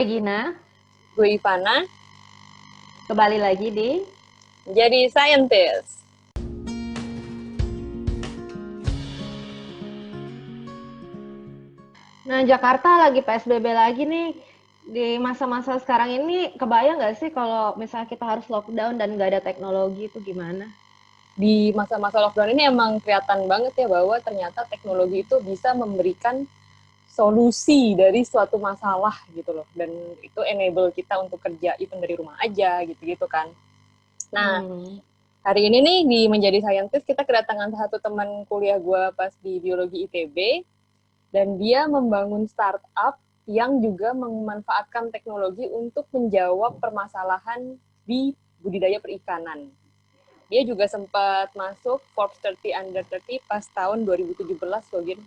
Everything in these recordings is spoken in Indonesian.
Gina, Gue Ivana, kembali lagi di. jadi scientist. Nah, Jakarta lagi PSBB lagi nih. Di masa-masa sekarang ini, kebayang nggak sih kalau misalnya kita harus lockdown dan nggak ada teknologi itu gimana? Di masa-masa lockdown ini emang kelihatan banget ya bahwa ternyata teknologi itu bisa memberikan solusi dari suatu masalah gitu loh. Dan itu enable kita untuk kerja even dari rumah aja gitu-gitu kan. Nah, Hmm. hari ini nih di Menjadi Scientist kita kedatangan satu teman kuliah gue pas di Biologi ITB. Dan dia membangun startup yang juga memanfaatkan teknologi untuk menjawab permasalahan di budidaya perikanan. Dia juga sempat masuk Forbes 30 Under 30 pas tahun 2017 loh, Gin.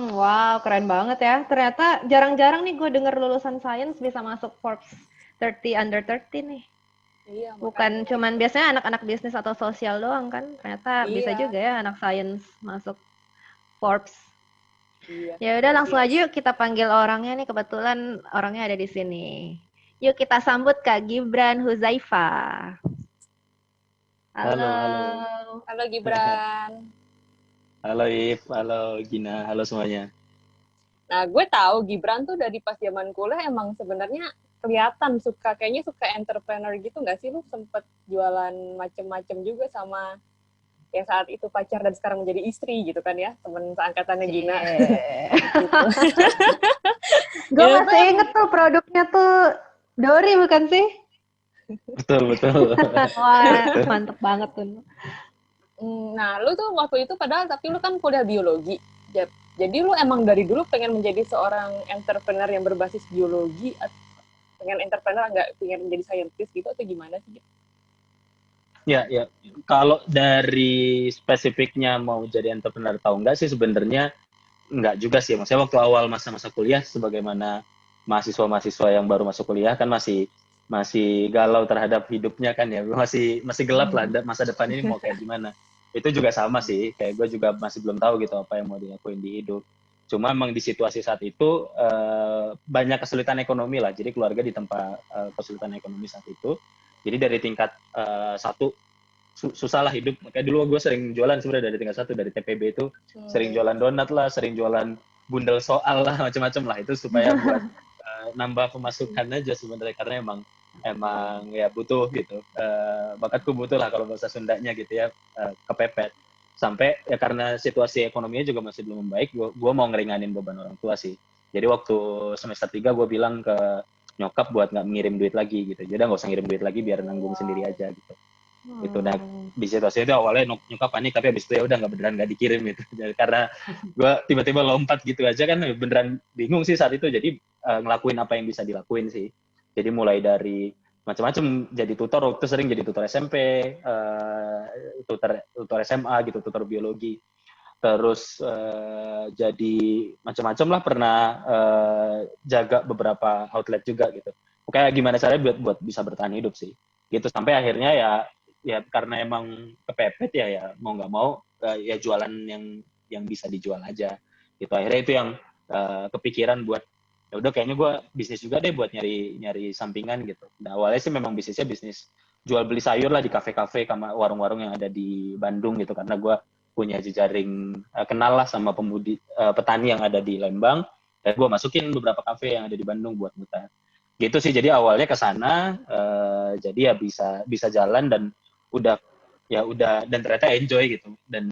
Wow, keren banget ya. Ternyata jarang-jarang nih gue denger lulusan sains bisa masuk Forbes 30 under 30 nih. Iya, Bukan makanya. cuman biasanya anak-anak bisnis atau sosial doang kan. Ternyata bisa Iya, juga ya anak sains masuk Forbes. iya, Ya udah luar langsung aja biasa. yuk kita panggil orangnya nih, kebetulan orangnya ada di sini. Yuk kita sambut Kak Gibran Huzaifa. Halo, halo. Halo. Halo Gibran. Halo If, halo Gina, halo semuanya. Nah, gue tahu Gibran tuh dari pas zaman kuliah emang sebenarnya kelihatan kayaknya suka entrepreneur gitu nggak sih? Lu sempet jualan macem-macem juga sama yang saat itu pacar dan sekarang menjadi istri gitu kan ya, temen seangkatannya Gina. Cie. Gitu. Gue Itu masih tuh inget tuh produknya tuh Dori bukan sih? Betul, betul. Wah, mantep banget tuh. nah lu tuh waktu itu padahal tapi lu kan kuliah biologi. Jadi lu emang dari dulu pengen menjadi seorang entrepreneur yang berbasis biologi, pengen entrepreneur nggak pengen menjadi scientist gitu atau gimana sih? Ya, ya. Kalau dari spesifiknya mau jadi entrepreneur atau enggak sih sebenarnya enggak juga sih. Maksudnya waktu awal masa-masa kuliah sebagaimana mahasiswa-mahasiswa yang baru masuk kuliah kan masih masih galau terhadap hidupnya kan ya. Masih gelap lah masa depan ini mau kayak gimana. Itu juga sama sih, kayak gue juga masih belum tahu gitu apa yang mau dilakuin di hidup. Cuma emang di situasi saat itu banyak kesulitan ekonomi lah. Jadi keluarga di tempat kesulitan ekonomi saat itu. Jadi dari tingkat satu susah lah hidup. Kayak dulu gue sering jualan sebenarnya dari tingkat satu dari TPB itu sering Hmm. jualan donat lah, sering jualan bundel soal lah macam-macam lah itu supaya buat nambah pemasukan aja sebenarnya karena emang emang ya butuh gitu. Bakatku butuh lah kalau bahasa Sundanya gitu ya kepepet. Sampai ya karena situasi ekonominya juga masih belum membaik, gue mau ngeringanin beban orang tua sih. Jadi waktu semester 3 gue bilang ke nyokap buat nggak ngirim duit lagi gitu. Jadi nggak usah ngirim duit lagi biar nanggung sendiri Wow. aja gitu gitu. Nah Hmm. di situasi itu awalnya nyokap panik tapi habis itu ya udah nggak beneran nggak dikirim gitu. Jadi, karena gue tiba-tiba lompat gitu aja kan beneran bingung sih saat itu. Jadi ngelakuin apa yang bisa dilakuin sih. Jadi mulai dari macam-macam jadi tutor waktu sering jadi tutor SMP, tutor SMA gitu, tutor biologi. Terus jadi macam-macam lah pernah jaga beberapa outlet juga gitu. Kayak gimana caranya buat bisa bertahan hidup sih. Gitu sampai akhirnya ya karena emang kepepet ya mau nggak mau ya jualan yang bisa dijual aja gitu akhirnya itu yang kepikiran buat ya udah kayaknya gue bisnis juga deh buat nyari nyari sampingan gitu. Nah, awalnya sih memang bisnisnya bisnis jual beli sayur lah di kafe-kafe sama warung-warung yang ada di Bandung gitu karena gue punya jejaring kenal lah sama petani yang ada di Lembang dan gue masukin beberapa kafe yang ada di Bandung buat muter gitu sih. Jadi awalnya ke sana jadi ya bisa bisa jalan dan udah udah dan ternyata enjoy gitu dan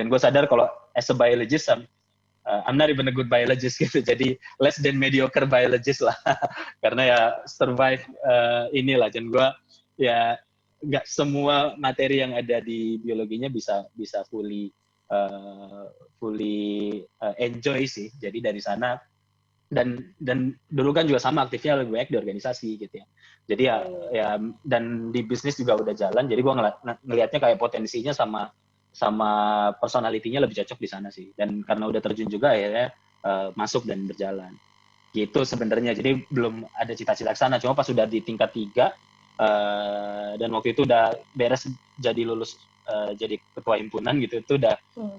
gue sadar kalau as a biologist I'm not even a good biologist gitu jadi less than mediocre biologist lah karena ya survive inilah dan gue ya nggak semua materi yang ada di biologinya bisa bisa enjoy sih. Jadi dari sana dan dulu kan juga sama aktifnya lebih banyak di organisasi gitu ya. Jadi ya dan di bisnis juga udah jalan. Jadi gue ngelihatnya kayak potensinya sama sama personalitinya lebih cocok di sana sih. Dan karena udah terjun juga akhirnya masuk dan berjalan. Gitu sebenarnya. Jadi belum ada cita-cita ke sana. Cuma pas sudah di tingkat 3 dan waktu itu udah beres jadi lulus jadi ketua himpunan gitu itu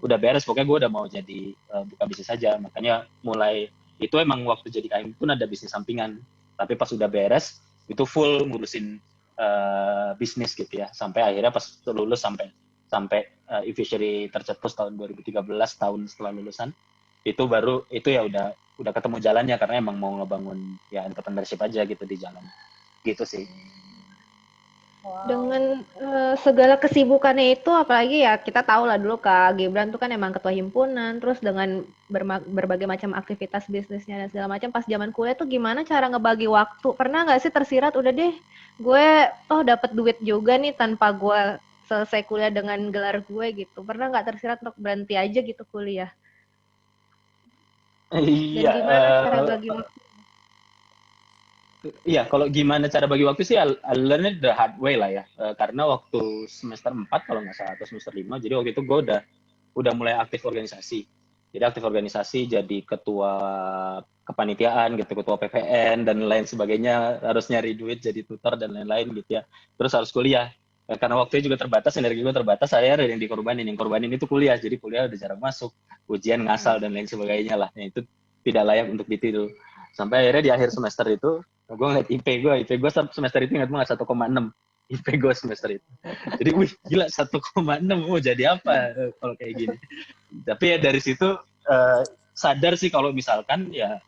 udah beres pokoknya gue udah mau jadi buka bisnis saja makanya mulai itu emang waktu jadi KM pun ada bisnis sampingan, tapi pas udah beres itu full ngurusin bisnis gitu ya, sampai akhirnya pas lulus sampai sampai e-fishery tercetus tahun 2013, tahun setelah lulusan itu baru itu ya udah ketemu jalannya, karena emang mau ngebangun ya entrepreneurship aja gitu di jalan gitu sih. Wow. Dengan segala kesibukannya itu, apalagi ya kita tahu lah dulu Kak Gibran tuh kan emang ketua himpunan, terus dengan berbagai macam aktivitas bisnisnya dan segala macam, pas zaman kuliah tuh gimana cara ngebagi waktu? Pernah nggak sih tersirat, udah deh gue dapat duit juga nih tanpa gue selesai kuliah dengan gelar gue gitu? Pernah nggak tersirat untuk berhenti aja gitu kuliah? Dan Iya, gimana cara bagi waktu? iya, kalau gimana cara bagi waktu sih, I learn it the hard way lah ya. Karena waktu semester 4 kalau nggak salah, atau semester 5, jadi waktu itu gue udah mulai aktif organisasi. Jadi aktif organisasi, jadi ketua kepanitiaan gitu, ketua PVN dan lain sebagainya, harus nyari duit jadi tutor dan lain-lain gitu ya. Terus harus kuliah. Karena waktunya juga terbatas, energi gue terbatas, saya ada yang dikorbanin. Yang korbanin itu kuliah, jadi kuliah udah jarang masuk, ujian ngasal dan lain sebagainya lah. Nah, itu tidak layak untuk ditiru. Sampai akhirnya di akhir semester itu, gue ngeliat IP gue semester itu ingat banget 1,6 IP gue semester itu. Jadi, wih gila 1,6, mau jadi apa kalau kayak gini. Tapi ya dari situ sadar sih kalau misalkan ya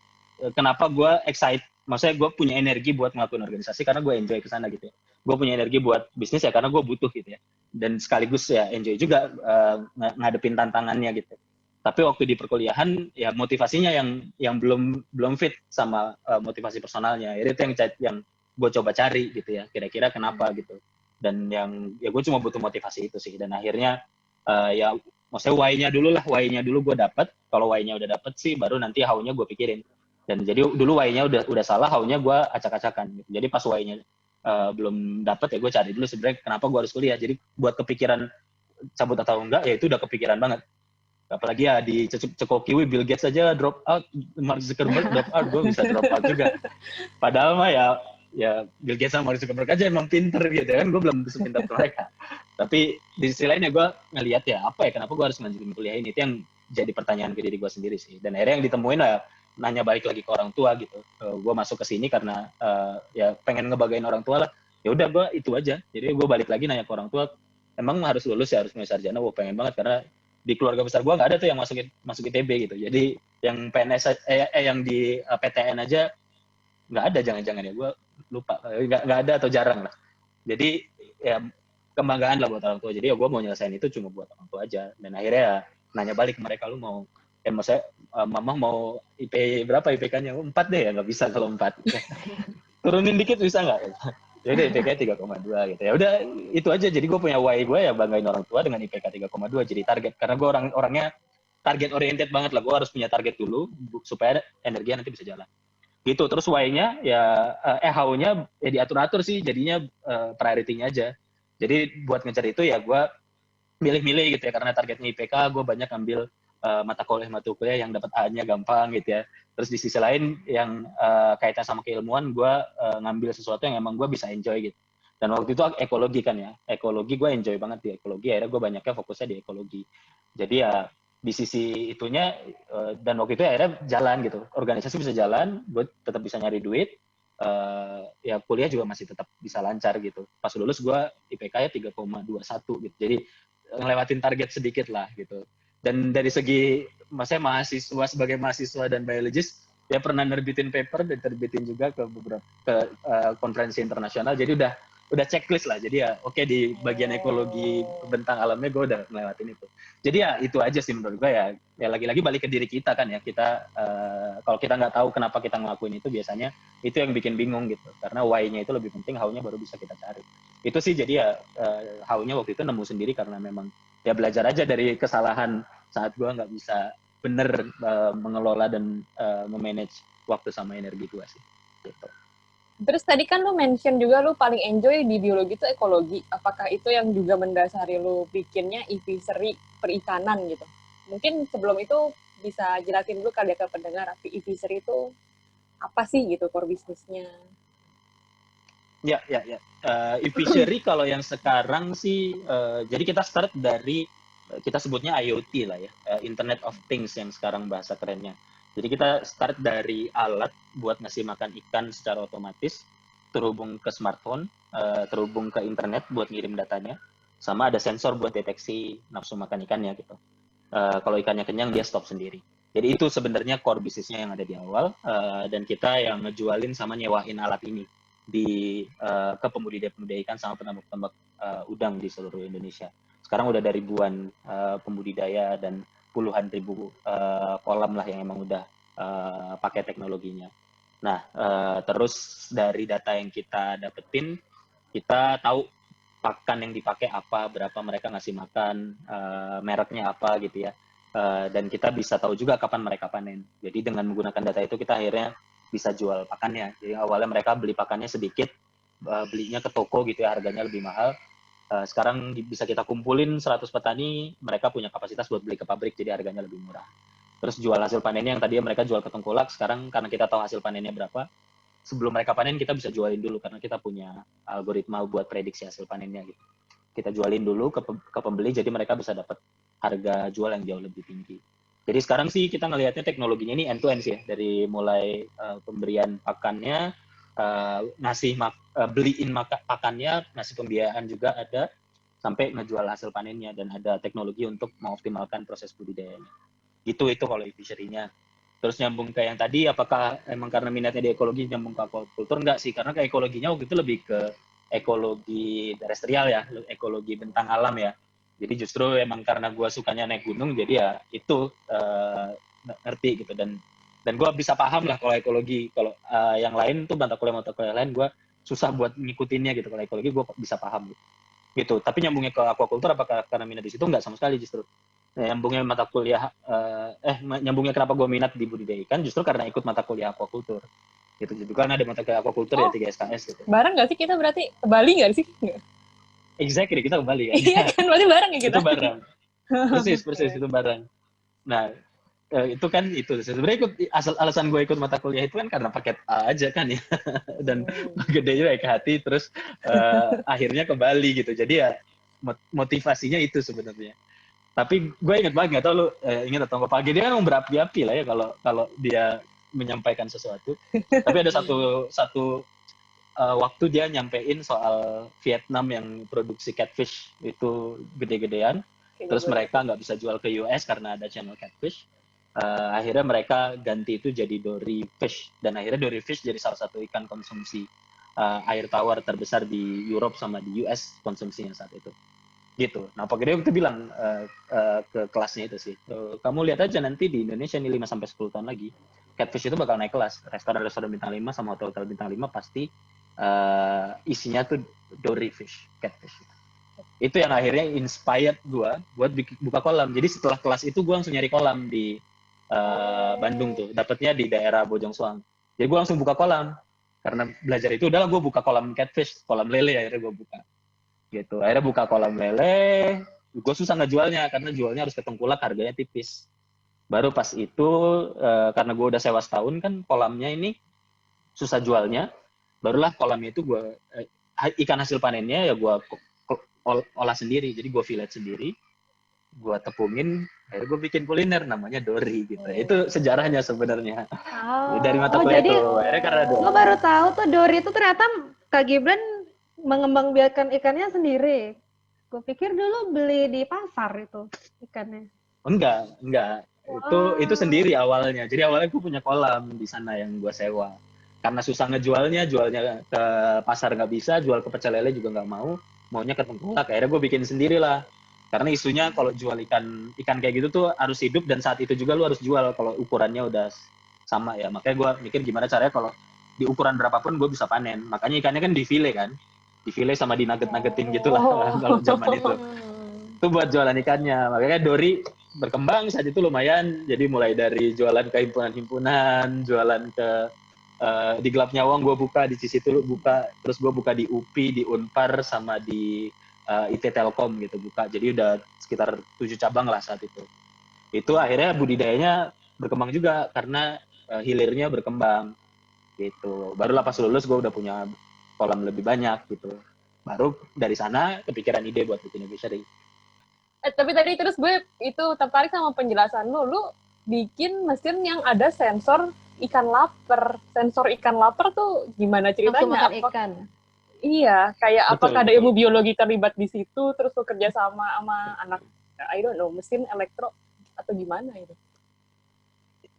kenapa gue excited, maksudnya gue punya energi buat ngelakuin organisasi karena gue enjoy ke sana gitu ya. Gue punya energi buat bisnis ya karena gue butuh gitu ya. Dan sekaligus ya enjoy juga ngadepin tantangannya gitu. Tapi waktu di perkuliahan ya motivasinya yang belum fit sama motivasi personalnya. Itu yang gue coba cari gitu ya. Kira-kira kenapa gitu. Dan yang ya gue cuma butuh motivasi itu sih. Dan akhirnya ya maksudnya why-nya dulu lah. Why-nya dulu gue dapet. Kalau why-nya udah dapet sih baru nanti how-nya gue pikirin. Dan jadi dulu why-nya udah salah, how-nya gue acak-acakan. Gitu. Jadi pas why-nya belum dapet ya gue cari dulu sebenarnya kenapa gue harus kuliah. Jadi buat kepikiran cabut atau enggak ya itu udah kepikiran banget. Apalagi ya di cekokiwi Bill Gates aja drop out, Mark Zuckerberg drop out, gue bisa drop out juga. Padahal mah ya Bill Gates sama Mark Zuckerberg aja emang pinter gitu kan, gue belum sepintar mereka. Tapi di sisi lainnya gue ngelihat ya apa ya kenapa gue harus lanjutin kuliah ini, itu yang jadi pertanyaan ke diri gue sendiri sih. Dan akhirnya yang ditemuin lah nanya balik lagi ke orang tua gitu. Gue masuk ke sini karena ya pengen ngebagain orang tua lah. Ya udah gue itu aja. Jadi gue balik lagi nanya ke orang tua, emang harus lulus ya, harus punya sarjana. Gue pengen banget karena di keluarga besar gue nggak ada tuh yang masuk ITB gitu. Jadi yang PNS yang di PTN aja nggak ada, jangan-jangan ya gue lupa, nggak ada atau jarang lah. Jadi ya kebanggaan lah buat orang tua. Jadi ya gue mau nyelesain itu cuma buat orang tua aja. Dan akhirnya ya nanya balik ke mereka, lu mau maksudnya mama mau IP berapa IPK-nya? 4 deh ya, nggak bisa kalau 4. Turunin dikit bisa nggak? Jadi IPK 3,2 gitu. Ya udah itu aja. Jadi gue punya why gue ya banggain orang tua dengan IPK 3,2 jadi target. Karena gue orangnya target oriented banget lah. Gue harus punya target dulu supaya energinya nanti bisa jalan. Gitu. Terus why-nya ya how-nya ya diatur-atur sih. Jadinya priority-nya aja. Jadi buat ngejar itu ya gue milih-milih gitu ya. Karena targetnya IPK, gue banyak ambil mata kuliah yang dapat A-nya gampang gitu ya. Terus di sisi lain yang kaitan sama keilmuan, gue ngambil sesuatu yang emang gue bisa enjoy gitu. Dan waktu itu ekologi kan ya, ekologi gue enjoy banget di ekologi, akhirnya gue banyaknya fokusnya di ekologi. Jadi ya di sisi itunya, dan waktu itu akhirnya jalan gitu, organisasi bisa jalan, gue tetap bisa nyari duit, ya kuliah juga masih tetap bisa lancar gitu. Pas lulus gue IPK-nya 3,21 gitu, jadi ngelewatin target sedikit lah gitu. Dan dari segi maksudnya mahasiswa, sebagai mahasiswa dan biologis dia pernah nerbitin paper dan terbitin juga ke beberapa konferensi internasional, jadi udah checklist lah. Jadi ya oke, di bagian ekologi bentang alamnya gue udah ngelewatin itu. Jadi ya itu aja sih menurut gue ya lagi-lagi balik ke diri kita kan ya. Kita kalau kita nggak tahu kenapa kita ngelakuin itu, biasanya itu yang bikin bingung gitu, karena why-nya itu lebih penting, how-nya baru bisa kita cari. Itu sih. Jadi ya how-nya waktu itu nemu sendiri karena memang ya belajar aja dari kesalahan saat gue nggak bisa bener mengelola dan memanage waktu sama energi gue sih. Gitu. Terus tadi kan lu mention juga lu paling enjoy di biologi itu ekologi. Apakah itu yang juga mendasari lu bikinnya e-fishery perikanan gitu? Mungkin sebelum itu bisa jelasin dulu kali ya ke pendengar, e-fishery itu apa sih gitu core bisnisnya? Ya. E-fishery kalau yang sekarang sih, jadi kita start dari kita sebutnya IoT lah ya, Internet of Things yang sekarang bahasa kerennya. Jadi kita start dari alat buat ngasih makan ikan secara otomatis, terhubung ke smartphone, terhubung ke internet buat ngirim datanya, sama ada sensor buat deteksi nafsu makan ikannya gitu. Kalau ikannya kenyang dia stop sendiri. Jadi itu sebenarnya core bisnisnya yang ada di awal, dan kita yang ngejualin sama nyewain alat ini ke pembudidaya ikan sama penambak-penambak udang di seluruh Indonesia. Sekarang udah ada ribuan pembudidaya dan puluhan ribu kolam lah yang emang udah pakai teknologinya. Nah, terus dari data yang kita dapetin, kita tahu pakan yang dipakai apa, berapa mereka ngasih makan, mereknya apa gitu ya. Dan kita bisa tahu juga kapan mereka panen. Jadi dengan menggunakan data itu kita akhirnya bisa jual pakannya. Jadi awalnya mereka beli pakannya sedikit, belinya ke toko gitu ya, harganya lebih mahal. Sekarang bisa kita kumpulin 100 petani, mereka punya kapasitas buat beli ke pabrik, jadi harganya lebih murah. Terus jual hasil panennya yang tadinya mereka jual ke tengkulak, sekarang karena kita tahu hasil panennya berapa, sebelum mereka panen kita bisa jualin dulu karena kita punya algoritma buat prediksi hasil panennya gitu. Kita jualin dulu ke pembeli, jadi mereka bisa dapat harga jual yang jauh lebih tinggi. Jadi sekarang sih kita ngelihatnya teknologinya ini end to end sih ya, dari mulai pemberian pakannya, beliin pakannya, ngasih pembiayaan juga ada, sampai ngejual hasil panennya, dan ada teknologi untuk mengoptimalkan proses budidayanya. Itu kalau fishery-nya. Terus nyambung ke yang tadi, apakah emang karena minatnya di ekologi nyambung ke aquaculture? Enggak sih, karena ke ekologinya waktu itu lebih ke ekologi terestrial ya, ekologi bentang alam ya. Jadi justru emang karena gue sukanya naik gunung, jadi ya itu ngerti gitu. Dan gue bisa paham lah kalau ekologi. Kalau yang lain tuh mata kuliah lain gue susah buat ngikutinnya gitu. Kalau ekologi gue bisa paham gitu. Tapi nyambungnya ke aquaculture apakah karena minat di situ? Enggak sama sekali justru. Nyambungnya mata kuliah nyambungnya kenapa gue minat di budidaya ikan justru karena ikut mata kuliah aquaculture gitu. Jadi kan ada mata kuliah aquaculture ya 3 SKS gitu. Bareng nggak sih kita berarti? Ke Bali nggak sih? Exactly, kita ke Bali kan. Iya kan, berarti bareng ya kita. Itu bareng. Persis itu bareng. Nah, itu kan itu sebenarnya alasan gue ikut mata kuliah itu kan karena paket A aja kan ya. Dan gedenya baik hati, terus akhirnya ke Bali gitu. Jadi ya motivasinya itu sebenarnya. Tapi gue inget banget, nggak tau lu inget atau nggak, pagi dia kan berapi-api lah ya kalau dia menyampaikan sesuatu. Tapi ada satu waktu dia nyampein soal Vietnam yang produksi catfish itu gede-gedean, terus mereka nggak bisa jual ke US karena ada channel catfish. Akhirnya mereka ganti itu jadi dory fish, dan akhirnya dory fish jadi salah satu ikan konsumsi air tawar terbesar di Europe sama di US konsumsinya saat itu. Gitu. Nah, Pak Gede waktu bilang ke kelasnya itu sih, kamu lihat aja nanti di Indonesia nih 5-10 tahun lagi, catfish itu bakal naik kelas. Restoran-restoran bintang 5 sama hotel-hotel bintang 5 pasti isinya tuh dory fish, catfish. Itu yang akhirnya inspired gue buat buka kolam. Jadi setelah kelas itu gue langsung nyari kolam di Bandung tuh. Dapatnya di daerah Bojong Soang. Jadi gue langsung buka kolam. Karena belajar itu, udahlah gue buka kolam catfish, kolam lele akhirnya gue buka. Gitu. Akhirnya buka kolam lele, gue susah ngejualnya karena jualnya harus ke tengkulak, harganya tipis. Baru pas itu karena gue udah sewa setahun kan, kolamnya ini susah jualnya, barulah kolamnya itu gue ikan hasil panennya ya gue olah sendiri, jadi gue fillet sendiri, gue tepungin, akhirnya gue bikin kuliner namanya dory gitu. Itu sejarahnya sebenarnya. Dari mata kuliah jadi, itu. Akhirnya karena gue baru tahu tuh dory itu ternyata Kak Gibran mengembangbiakan ikannya sendiri. Gue pikir dulu beli di pasar itu ikannya. Enggak. Itu sendiri awalnya. Jadi awalnya gue punya kolam di sana yang gue sewa. Karena susah jualnya ke pasar nggak bisa, jual ke pecel lele juga nggak mau, maunya ke tengkulak. Akhirnya gue bikin sendiri lah. Karena isunya kalau jual ikan kayak gitu tuh harus hidup, dan saat itu juga lu harus jual kalau ukurannya udah sama ya. Makanya gue mikir gimana caranya kalau di ukuran berapapun gue bisa panen. Makanya ikannya kan di-fillet kan. Di-fillet sama di-nugget-nuggetin gitu lah kalau zaman itu. Itu buat jualan ikannya. Makanya dory berkembang saat itu lumayan. Jadi mulai dari jualan ke himpunan-himpunan, jualan ke di Gelap Nyawang gue buka, di Cisidul buka, terus gue buka di UPI, di Unpar, sama di IT Telkom gitu buka. Jadi udah sekitar 7 cabang lah saat itu. Itu akhirnya budidayanya berkembang juga karena hilirnya berkembang gitu. Barulah pas lulus gue udah punya kolam lebih banyak gitu. Baru dari sana kepikiran ide buat bikin fishery. Tapi tadi terus gue itu tertarik sama penjelasan lu bikin mesin yang ada sensor ikan lapar. Sensor ikan lapar tuh gimana Langsung ceritanya? makan ikan. Iya, kayak Betul, apakah ada betul. ilmu biologi terlibat di situ, terus bekerja sama anak, I don't know, mesin elektro atau gimana itu?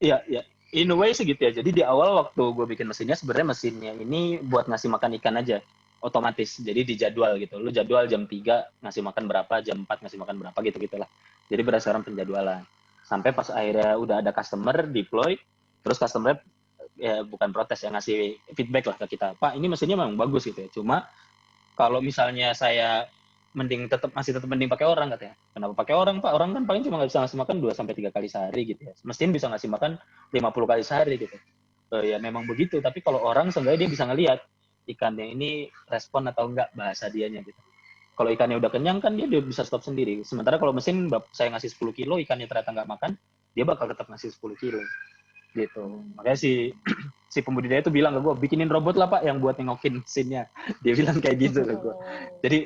Iya, iya. In a way sih gitu ya. Jadi di awal waktu gue bikin mesinnya, sebenarnya mesinnya ini buat ngasih makan ikan aja. Otomatis. Jadi di jadwal gitu. Lu jadwal jam 3 ngasih makan berapa, jam 4 ngasih makan berapa gitu-gitulah. Jadi berdasarkan penjadwalan. Sampai pas akhirnya udah ada customer deploy, terus customer ya bukan protes ya, ngasih feedback lah ke kita. Pak, ini mesinnya memang bagus gitu ya. Cuma kalau misalnya saya masih tetap mending pakai orang katanya. Kenapa pakai orang, Pak? Orang kan paling cuma nggak bisa ngasih makan 2 sampai 3 kali sehari gitu ya. Mesin bisa ngasih makan 50 kali sehari gitu. Ya memang begitu, tapi kalau orang seenggaknya dia bisa ngelihat ikannya ini respon atau enggak bahasa dianya gitu. Kalau ikannya udah kenyang kan dia bisa stop sendiri. Sementara kalau mesin saya ngasih 10 kilo, ikannya ternyata nggak makan, dia bakal tetap ngasih 10 kilo gitu. Makanya si pembudidaya itu bilang ke gue, bikinin robot lah Pak yang buat nengokin mesinnya. Dia bilang kayak gitu ke gue. Jadi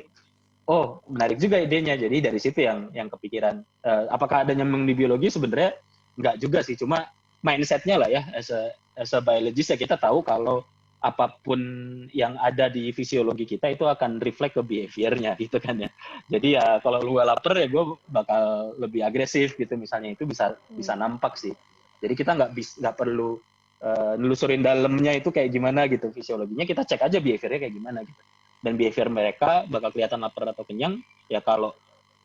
oh menarik juga idenya. Jadi dari situ yang kepikiran. Apakah ada nyambung di biologi? Sebenarnya nggak juga sih. Cuma mindsetnya lah ya. As a biologist ya kita tahu kalau apapun yang ada di fisiologi kita itu akan reflect ke behavior-nya gitu kan ya. Jadi ya kalau lu lapar ya gue bakal lebih agresif gitu misalnya, itu bisa nampak sih. Jadi kita nggak perlu nelusurin dalamnya itu kayak gimana gitu fisiologinya, kita cek aja behaviornya kayak gimana gitu. Dan behavior mereka bakal kelihatan lapar atau kenyang ya kalau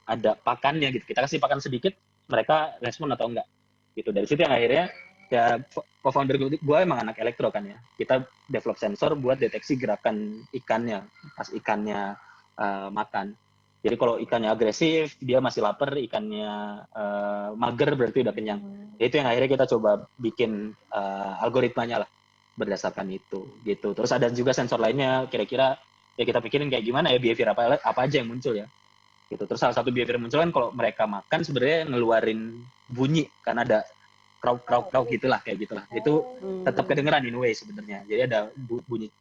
ada pakannya gitu. Kita kasih pakan sedikit, mereka respon atau enggak gitu. Dari situ yang akhirnya ya co-founder gue emang anak elektro kan ya. Kita develop sensor buat deteksi gerakan ikannya pas ikannya makan. Jadi kalau ikannya agresif, dia masih lapar, ikannya mager berarti udah kenyang. Itu yang akhirnya kita coba bikin algoritmanya lah berdasarkan itu gitu. Terus ada juga sensor lainnya, kira-kira ya kita pikirin kayak gimana ya behavior apa aja yang muncul ya. Gitu. Terus salah satu behavior muncul kan kalau mereka makan sebenarnya ngeluarin bunyi karena ada krauk gitulah kayak gitulah. Itu tetap kedengeran in a way sebenarnya. Jadi ada bunyi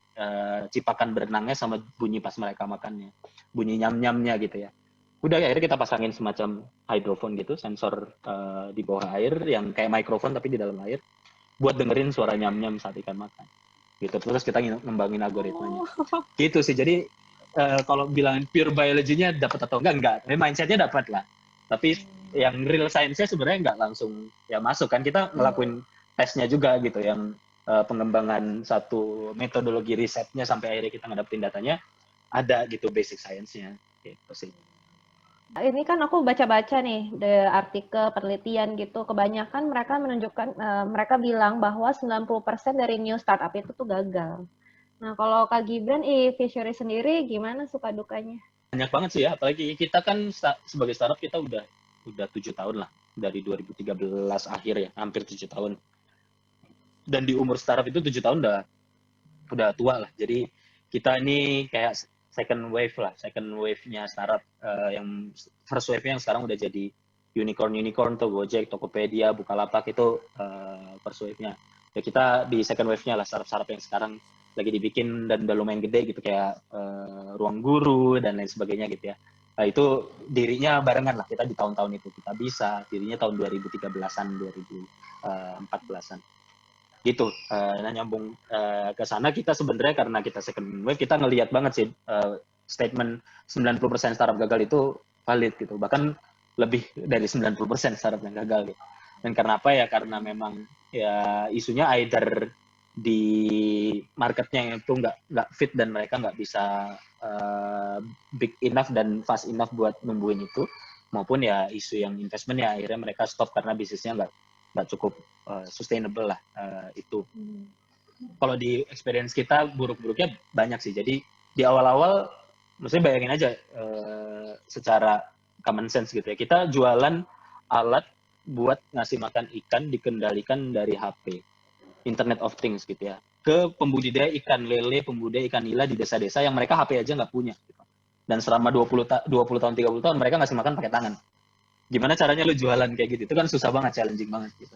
cipakan berenangnya sama bunyi pas mereka makannya. Bunyi nyam-nyamnya gitu ya. Udah akhirnya kita pasangin semacam hydrophone gitu, sensor di bawah air yang kayak microphone tapi di dalam air buat dengerin suara nyam-nyam saat ikan makan. Gitu. Terus kita ngembangin algoritmanya. Gitu sih. Jadi kalau bilang pure biology-nya dapat atau enggak. Tapi mindset-nya dapat lah. Tapi yang real science-nya sebenarnya enggak langsung ya masuk kan. Kita ngelakuin tesnya juga gitu, yang pengembangan satu metodologi risetnya sampai akhirnya kita ngedapetin datanya ada gitu basic science-nya gitu sih. Ini kan aku baca-baca nih artikel penelitian gitu, kebanyakan mereka menunjukkan mereka bilang bahwa 90% dari new startup itu tuh gagal. Nah, kalau Kak Gibran Fishery sendiri gimana suka dukanya? Banyak banget sih ya, apalagi kita kan sebagai startup kita udah 7 tahun lah, dari 2013 akhir ya, hampir 7 tahun. Dan di umur startup itu 7 tahun udah tua lah. Jadi kita ini kayak second wave-nya startup, yang first wave-nya yang sekarang udah jadi unicorn tuh Gojek, Tokopedia, Bukalapak itu first wave-nya. Ya kita di second wave-nya lah, startup yang sekarang lagi dibikin dan udah lumayan gede gitu, kayak Ruang Guru dan lain sebagainya gitu ya. Nah, itu dirinya barengan lah, kita di tahun-tahun itu kita bisa, dirinya tahun 2013-an, 2014-an. Gitu. Nah, nyambung ke sana, kita sebenarnya karena kita second wave, kita ngelihat banget sih statement 90% startup gagal itu valid gitu. Bahkan lebih dari 90% startup yang gagal gitu. Dan karena apa ya? Karena memang ya isunya either di marketnya itu nggak fit dan mereka nggak bisa big enough dan fast enough buat numbuhin itu, maupun ya isu yang investment ya akhirnya mereka stop karena bisnisnya nggak cukup sustainable lah itu. Kalau di experience kita buruk-buruknya banyak sih. Jadi di awal-awal, maksudnya bayangin aja secara common sense gitu ya. Kita jualan alat buat ngasih makan ikan dikendalikan dari HP, Internet of Things gitu ya, ke pembudidaya ikan lele, pembudidaya ikan nila di desa-desa yang mereka HP aja nggak punya. Gitu. Dan selama 20 tahun, 30 tahun mereka ngasih makan pakai tangan. Gimana caranya lu jualan kayak gitu? Itu kan susah banget, challenging banget gitu.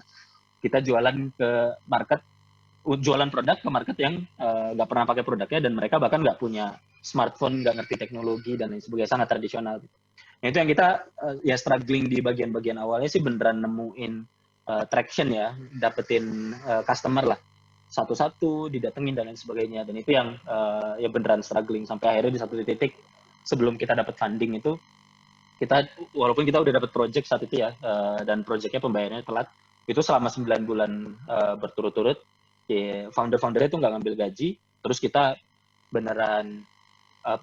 Kita jualan ke market, jualan produk ke market yang nggak pernah pakai produknya dan mereka bahkan nggak punya smartphone, nggak ngerti teknologi dan lain sebagainya, sangat tradisional. Nah, itu yang kita ya struggling di bagian-bagian awalnya sih, beneran nemuin traction ya, dapetin customer lah, satu-satu didatengin dan lain sebagainya. Dan itu yang ya beneran struggling sampai akhirnya di satu titik sebelum kita dapat funding itu, kita walaupun kita udah dapat project saat itu ya, dan projectnya pembayarannya telat, itu selama 9 bulan berturut-turut, ya, founder-foundernya itu nggak ngambil gaji, terus kita beneran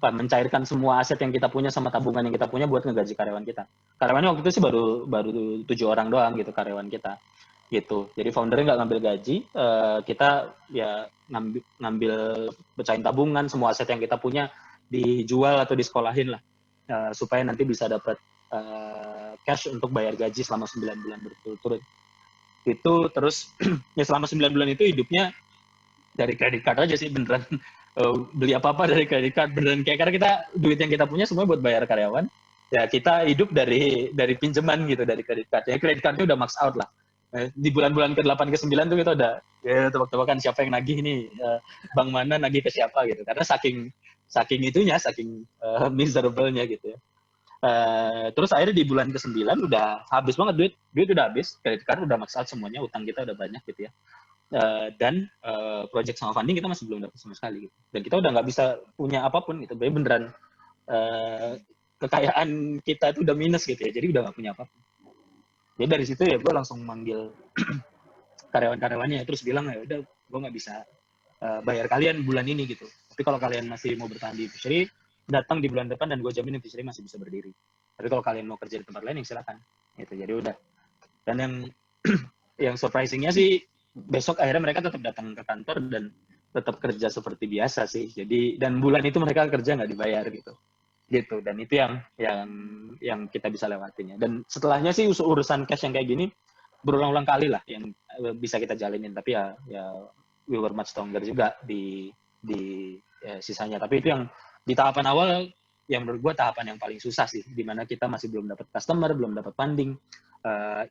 mencairkan semua aset yang kita punya sama tabungan yang kita punya buat ngegaji karyawan kita. Karyawannya waktu itu sih baru 7 orang doang gitu karyawan kita gitu. Jadi foundernya nggak ngambil gaji, kita ya ngambil pecahin tabungan, semua aset yang kita punya dijual atau disekolahin lah, supaya nanti bisa dapat cash untuk bayar gaji selama 9 bulan berturut-turut. Itu terus ya selama 9 bulan itu hidupnya dari kredit card aja sih, beneran beli apa-apa dari kredit card, beneran kayak karena kita duit yang kita punya semua buat bayar karyawan, ya kita hidup dari pinjaman gitu, dari kredit card. Ya kredit cardnya udah max out lah. Di bulan-bulan ke-8 ke-9 tuh kita udah ya tebak-tebakan siapa yang nagih nih, bank mana nagih ke siapa gitu. Karena saking itunya, saking miserable-nya gitu ya. Terus akhirnya di bulan ke-9 udah habis banget duit udah habis, kredit card udah max out semuanya, utang kita udah banyak gitu ya. Dan project sama funding kita masih belum dapat sama sekali gitu. Dan kita udah nggak bisa punya apapun gitu. Beneran kekayaan kita itu udah minus gitu ya. Jadi udah nggak punya apapun. Jadi dari situ ya gue langsung manggil karyawan-karyawannya, terus bilang ya udah gue nggak bisa bayar kalian bulan ini gitu. Tapi kalau kalian masih mau bertahan di Fishery, datang di bulan depan dan gue jamin Fishery masih bisa berdiri. Tapi kalau kalian mau kerja di tempat lain, ya silakan. Gitu. Jadi udah. Dan yang surprisingnya sih, besok akhirnya mereka tetap datang ke kantor dan tetap kerja seperti biasa sih. Jadi dan bulan itu mereka kerja nggak dibayar gitu. Dan itu yang kita bisa lewatin ya. Dan setelahnya sih urusan cash yang kayak gini berulang-ulang kali lah yang bisa kita jalanin. Tapi ya we were much stronger juga di sisanya. Tapi itu yang di tahapan awal yang menurut gue tahapan yang paling susah sih, di mana kita masih belum dapat customer, belum dapat funding,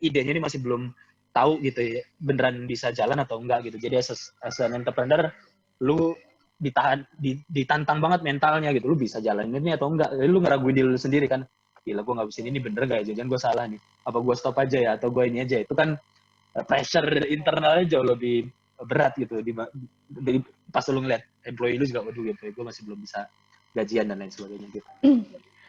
idenya ini masih belum tahu gitu ya, beneran bisa jalan atau enggak gitu. Jadi as an entrepreneur, lu ditantang banget mentalnya gitu, lu bisa jalan ini atau enggak. Jadi lu ngeraguin diri lu sendiri kan, gila gue nggak bisa ini bener gak ya, jangan gue salah nih, apa gue stop aja ya, atau gue ini aja. Itu kan pressure internalnya jauh lebih berat gitu, di pas lu ngeliat employee lu juga, waduh gitu, gue masih belum bisa gajian dan lain sebagainya gitu.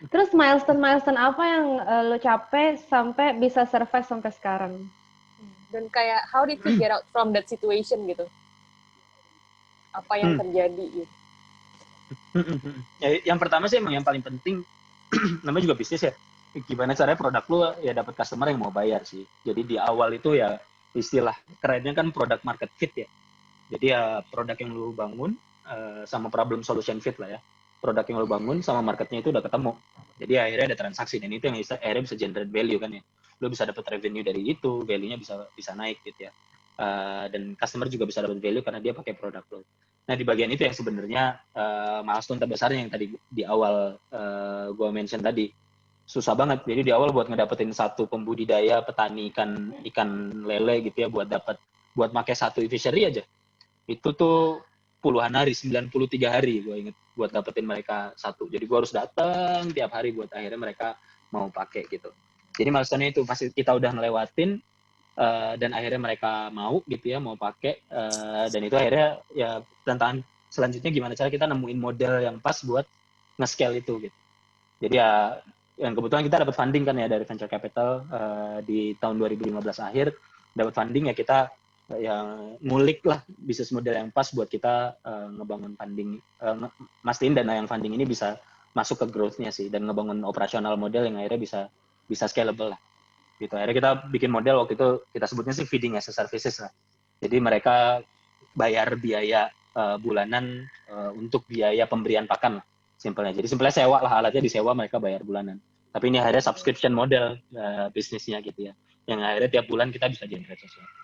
Terus milestone apa yang lo capai sampai bisa survive sampai sekarang? Dan kayak how did you get out from that situation gitu? Apa yang terjadi gitu? Ya, yang pertama sih emang yang paling penting, namanya juga bisnis ya. Gimana caranya produk lu ya dapat customer yang mau bayar sih. Jadi di awal itu ya istilah kerennya kan product market fit ya. Jadi ya produk yang lu bangun sama problem solution fit lah ya. Produk yang lu bangun sama marketnya itu udah ketemu. Jadi akhirnya ada transaksi, dan itu yang akhirnya bisa generate value kan ya. Lu bisa dapat revenue dari itu, value-nya bisa naik gitu ya. Dan customer juga bisa dapat value karena dia pakai produk lo. Nah di bagian itu yang sebenarnya milestone terbesarnya yang tadi di awal gue mention tadi, susah banget. Jadi di awal buat ngedapetin satu pembudidaya petani ikan lele gitu ya, buat pakai satu fishery aja, itu tuh puluhan hari, 93 hari gue inget buat dapetin mereka satu. Jadi gue harus datang tiap hari buat akhirnya mereka mau pakai gitu. Jadi milestone-nya itu pasti kita udah ngelewatin, dan akhirnya mereka mau gitu ya, mau pakai, dan itu akhirnya ya tantangan selanjutnya gimana cara kita nemuin model yang pas buat nge-scale itu gitu. Jadi ya yang kebetulan kita dapat funding kan ya dari venture capital di tahun 2015 akhir, dapat funding ya, kita ngulik lah bisnis model yang pas buat kita ngebangun funding, mastiin dana yang funding ini bisa masuk ke growth-nya sih, dan ngebangun operasional model yang akhirnya bisa scalable lah gitu. Akhirnya kita bikin model waktu itu, kita sebutnya sih feeding as a services lah. Jadi mereka bayar biaya bulanan untuk biaya pemberian pakan lah, simpelnya. Jadi simpelnya sewa lah, alatnya disewa, mereka bayar bulanan. Tapi ini akhirnya subscription model bisnisnya gitu ya, yang akhirnya tiap bulan kita bisa generate sesuatu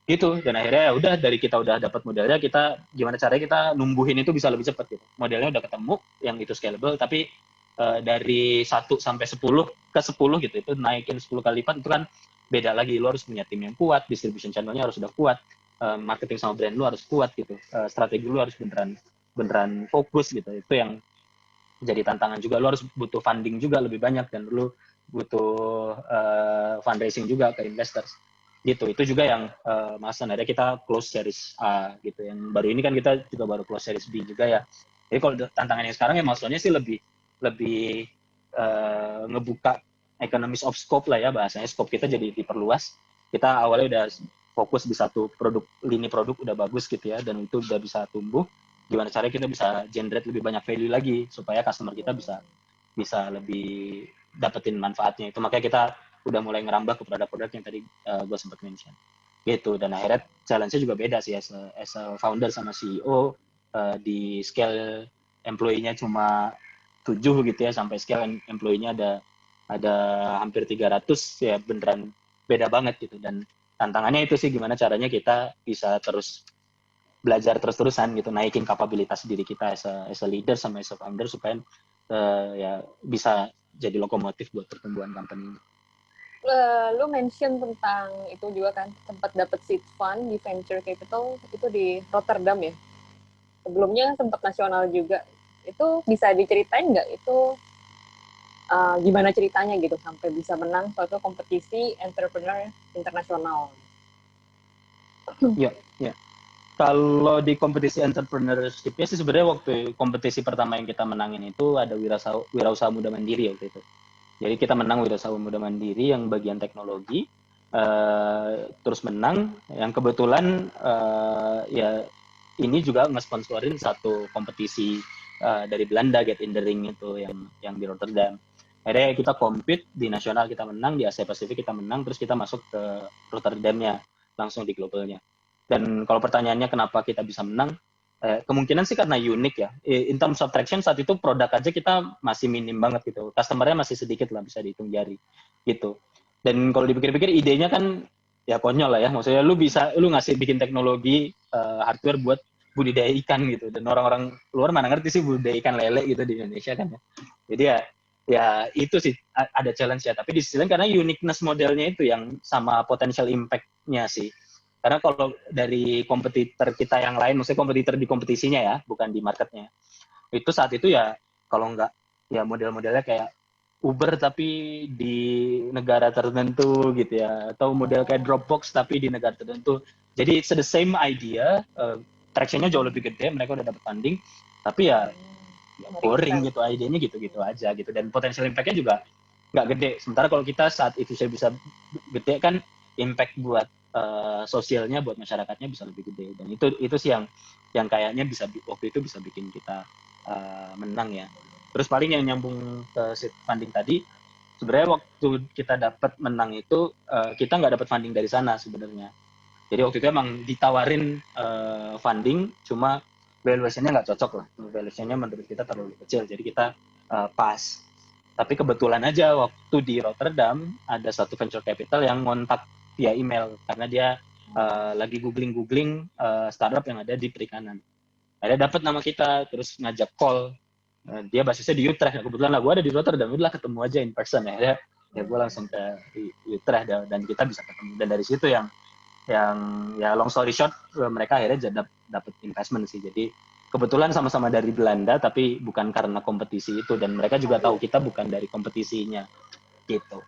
gitu. Dan akhirnya ya udah, dari kita udah dapat modelnya, kita gimana caranya kita numbuhin itu bisa lebih cepat gitu. Modelnya udah ketemu yang itu scalable, tapi dari 1 sampai 10 ke 10 gitu, itu naikin 10 kali lipat, itu kan beda lagi. Lo harus punya tim yang kuat, distribution channelnya harus udah kuat, marketing sama brand lo harus kuat gitu, strategi lo harus beneran fokus gitu. Itu yang jadi tantangan juga. Lo harus butuh funding juga lebih banyak, dan lo butuh fundraising juga ke investors gitu. Itu juga yang Mas ada kita close series A gitu. Yang baru ini kan kita juga baru close series B juga ya. Jadi kalau tantangannya sekarang ya maksudnya sih lebih ngebuka economies of scope lah ya, bahasanya scope kita jadi diperluas. Kita awalnya udah fokus di satu produk, lini produk udah bagus gitu ya, dan itu udah bisa tumbuh. Gimana caranya kita bisa generate lebih banyak value lagi supaya customer kita bisa lebih dapetin manfaatnya. Itu makanya kita udah mulai ngerambah ke produk-produk yang tadi gue sempat mention gitu. Dan akhirnya challenge-nya juga beda sih as a founder sama CEO. Di scale employee-nya cuma 7 gitu ya, sampai scale employee-nya ada hampir 300 ya, beneran beda banget gitu. Dan tantangannya itu sih gimana caranya kita bisa terus belajar terus-terusan gitu, naikin kapabilitas diri kita as a leader sama as a founder supaya ya bisa jadi lokomotif buat pertumbuhan company. Lu mention tentang itu juga kan, sempat dapat seed fund di venture capital itu di Rotterdam ya. Sebelumnya sempat nasional juga. Itu bisa diceritain nggak itu gimana ceritanya gitu sampai bisa menang suatu kompetisi entrepreneur internasional? Ya. Kalau di kompetisi entrepreneurship-nya sih sebenarnya waktu kompetisi pertama yang kita menangin itu ada wirausaha muda mandiri waktu itu. Jadi kita menang wirausaha muda mandiri yang bagian teknologi, terus menang. Yang kebetulan ya ini juga nge-sponsorin satu kompetisi dari Belanda, Get in the Ring itu yang di Rotterdam. Akhirnya kita compete di nasional, kita menang, di Asia Pasifik kita menang, terus kita masuk ke Rotterdamnya langsung di globalnya. Dan kalau pertanyaannya kenapa kita bisa menang, kemungkinan sih karena unik ya. In terms of traction saat itu produk aja kita masih minim banget gitu. Customer-nya masih sedikit lah, bisa dihitung jari gitu. Dan kalau dipikir-pikir idenya kan ya konyol lah ya. Maksudnya lu ngasih bikin teknologi hardware buat budidaya ikan gitu. Dan orang-orang luar mana ngerti sih budidaya ikan lele gitu di Indonesia kan ya. Jadi ya itu sih ada challenge ya. Tapi di sisi lain karena uniqueness modelnya itu yang sama potential impact-nya sih. Karena kalau dari kompetitor kita yang lain, maksudnya kompetitor di kompetisinya ya, bukan di marketnya, itu saat itu ya kalau nggak ya model-modelnya kayak Uber tapi di negara tertentu gitu ya, atau model kayak Dropbox tapi di negara tertentu. Jadi it's the same idea, traction-nya jauh lebih gede, mereka udah dapat funding, tapi ya boring gitu, idenya gitu-gitu aja gitu, dan potential impact-nya juga nggak gede. Sementara kalau kita saat itu saya bisa gede kan, impact buat sosialnya, buat masyarakatnya bisa lebih gede. Dan itu sih yang kayaknya waktu itu bisa bikin kita menang ya. Terus paling yang nyambung ke seed funding tadi, sebenarnya waktu kita dapat menang itu kita nggak dapat funding dari sana sebenarnya. Jadi waktu itu emang ditawarin funding, cuma valuation-nya nggak cocok lah. Valuation-nya menurut kita terlalu kecil, jadi kita pass. Tapi kebetulan aja waktu di Rotterdam ada satu venture capital yang ngontak via email karena dia lagi googling startup yang ada di perikanan. Ada dapat nama kita, terus ngajak call. Dia basisnya di Utrecht. Kebetulan lah gue ada di Rotterdam, udah ketemu aja in person ya. Ya gue langsung ke Utrecht dan kita bisa ketemu. Dan dari situ yang ya long story short, mereka akhirnya dapat investment sih. Jadi kebetulan sama-sama dari Belanda, tapi bukan karena kompetisi itu, dan mereka juga tahu kita bukan dari kompetisinya gitu.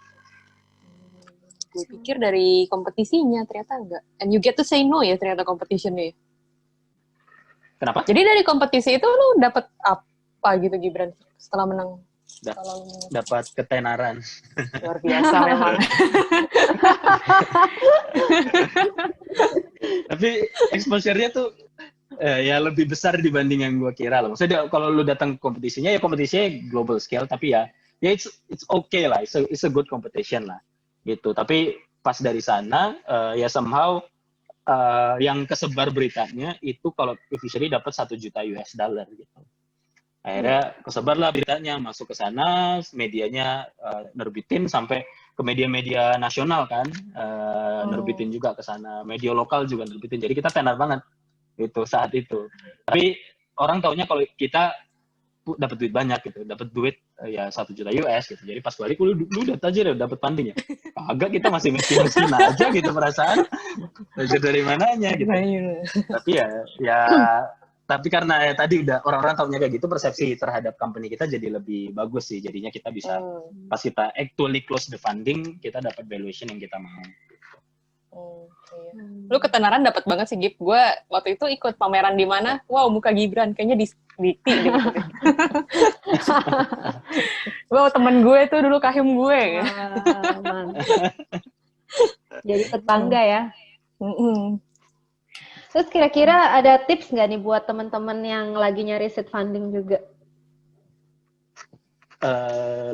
Gue pikir dari kompetisinya, ternyata enggak. And you get to say no ya ternyata competition-nya. Kenapa? Jadi dari kompetisi itu lu dapat apa gitu Gibran setelah menang? Dapat ketenaran. Luar biasa memang. Tapi exposure-nya tuh ya lebih besar dibanding yang gue kira loh. Maksudnya kalau lu datang kompetisinya ya kompetisinya global scale, tapi ya it's okay lah, it's a good competition lah gitu. Tapi pas dari sana ya somehow yang kesebar beritanya itu kalau officially dapat $1 juta gitu. Akhirnya kesebar lah beritanya, masuk ke sana, medianya nerbitin sampai ke media-media nasional kan, nerbitin juga ke sana, media lokal juga nerbitin. Jadi kita tenar banget itu saat itu. Tapi orang taunya kalau kita dapat duit banyak gitu, dapat duit ya $1 juta gitu. Jadi pas balik lu udah tajir ya, dapat funding ya. Kagak, kita masih miskin aja gitu perasaan. Belajar dari mananya gitu. Tapi tapi karena tadi udah orang-orang taunya kayak gitu, persepsi terhadap company kita jadi lebih bagus sih. Jadinya kita bisa pas kita actually close the funding, kita dapat valuation yang kita mau. Iya. Lu ketenaran dapat banget sih, Gip. Gue waktu itu ikut pameran di mana, wow, muka Gibran kayaknya di gitu. Wow, temen gue tuh dulu kahim gue. Wah, mantap. Jadi tetangga ya. Terus kira-kira ada tips nggak nih buat teman-teman yang lagi nyari seed funding juga?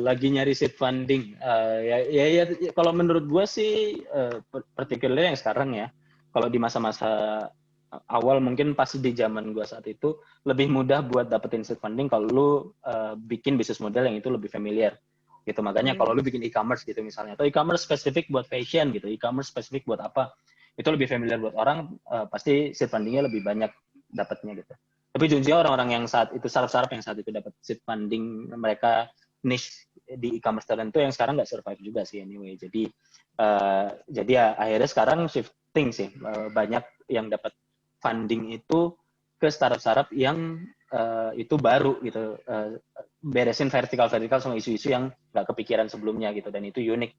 Lagi nyari seed funding, ya, kalau menurut gue sih, particularly yang sekarang ya, kalau di masa-masa awal mungkin pas di zaman gue saat itu lebih mudah buat dapetin seed funding kalau lu bikin bisnis model yang itu lebih familiar gitu. Makanya kalau lu bikin e-commerce gitu misalnya, atau e-commerce spesifik buat fashion gitu, e-commerce spesifik buat apa, itu lebih familiar buat orang, pasti seed fundingnya lebih banyak dapatnya gitu. Tapi jujurnya orang-orang yang saat itu, startup yang saat itu dapat seed funding, mereka niche di e-commerce tertentu yang sekarang nggak survive juga sih anyway. Jadi ya akhirnya sekarang shifting sih, banyak yang dapat funding itu ke startup-startup yang itu baru gitu, beresin vertikal sama isu-isu yang nggak kepikiran sebelumnya gitu, dan itu unik.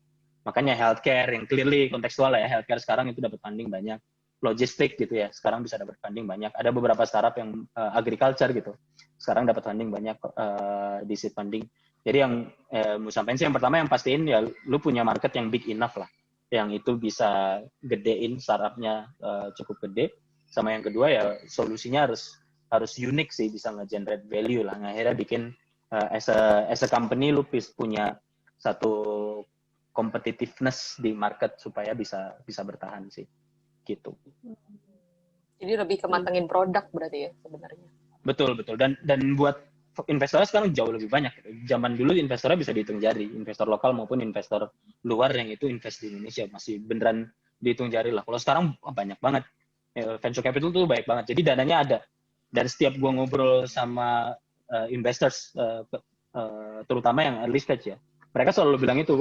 Makanya healthcare yang clearly kontekstual lah ya, healthcare sekarang itu dapat funding banyak. Logistik gitu ya, sekarang bisa dapat funding banyak. Ada beberapa startup yang agriculture gitu, sekarang dapat funding banyak di seed funding. Jadi yang mau sampaikan sih, yang pertama yang pastiin ya lu punya market yang big enough lah, yang itu bisa gedein startupnya cukup gede. Sama yang kedua ya solusinya harus unik sih, bisa nge-generate value lah. Akhirnya bikin as a company lu punya satu competitiveness di market supaya bisa bertahan sih, gitu. Jadi lebih kemantengin produk berarti ya sebenarnya. Betul. Dan buat investornya sekarang jauh lebih banyak. Zaman dulu investornya bisa dihitung jari, investor lokal maupun investor luar yang itu invest di Indonesia masih beneran dihitung jari lah. Kalau sekarang banyak banget. Venture capital tuh banyak banget. Jadi dananya ada. Dan setiap gua ngobrol sama investors, terutama yang early stage ya, mereka selalu bilang itu,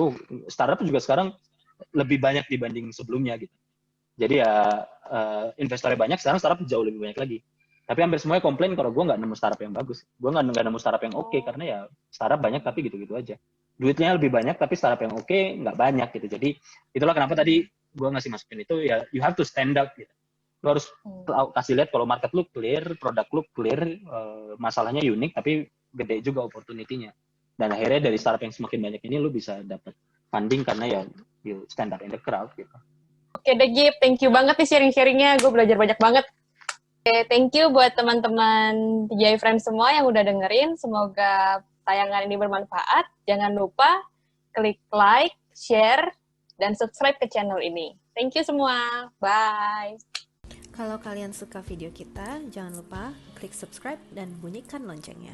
startup juga sekarang lebih banyak dibanding sebelumnya gitu. Jadi ya investornya banyak, sekarang startup jauh lebih banyak lagi. Tapi hampir semuanya komplain kalau gue nggak nemu startup yang bagus. Gue nggak nemu startup yang oke, karena ya startup banyak tapi gitu-gitu aja. Duitnya lebih banyak tapi startup yang oke nggak banyak gitu. Jadi itulah kenapa tadi gue ngasih masukin itu ya, you have to stand out gitu. Lo harus kasih lihat kalau market lu clear, produk lu clear, masalahnya unik tapi gede juga opportunity-nya. Dan akhirnya dari startup yang semakin banyak ini lu bisa dapat funding karena ya you stand out in the crowd gitu. Oke deh, Gip. Thank you banget nih sharing-sharingnya. Gue belajar banyak banget. Oke, thank you buat teman-teman TGI Friends semua yang udah dengerin. Semoga tayangan ini bermanfaat. Jangan lupa klik like, share, dan subscribe ke channel ini. Thank you semua. Bye. Kalau kalian suka video kita, jangan lupa klik subscribe dan bunyikan loncengnya.